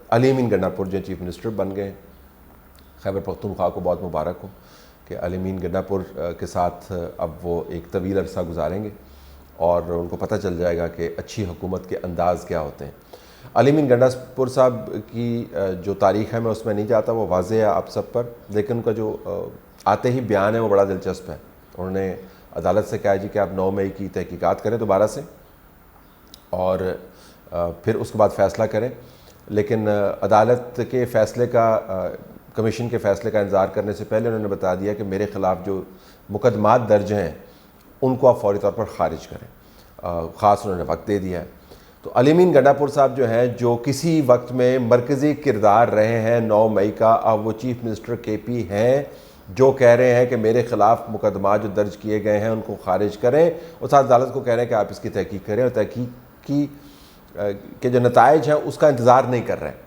अली अमीन गंडापुर जो chief minister बन गए। खैबर पख्तूनख्वा को बहुत मुबारक हो कि अली अमीन गंडापुर के साथ अब वो एक तवील अरसा गुजारेंगे और उनको पता चल जाएगा कि अच्छी हुकूमत के अंदाज़ क्या होते हैं। अली अमीन गंडापुर साहब की जो तारीख़ है मैं उसमें नहीं जाता, वो वाज़ेह है आप सब पर, लेकिन उनका जो आते ही बयान है वो बड़ा दिलचस्प है। उन्होंने अदालत से कहा जी कि आप 9 मई की तहकीकात करें दोबारा से और फिर उसके बाद फ़ैसला करें, लेकिन अदालत के फ़ैसले का कमीशन के फ़ैसले का इंतज़ार करने से पहले उन्होंने बता दिया कि मेरे ख़िलाफ़ जो मुकदमात दर्ज हैं उनको आप फ़ौरी तौर पर ख़ारिज करें। ख़ास उन्होंने वक्त दे दिया है। तो अली अमीन गंडापुर साहब जो हैं, जो किसी वक्त में मरकज़ी किरदार रहे हैं 9 मई का, अब वो चीफ़ मिनिस्टर KP हैं, जो कह रहे हैं कि मेरे ख़िलाफ़ मुकदमा जो दर्ज किए गए हैं उनको ख़ारिज करें, और साथ अदालत को कह रहे हैं कि आप इसकी तहकीक करें और तहकीक के जो नताइज हैं उसका इंतज़ार नहीं कर रहे हैं।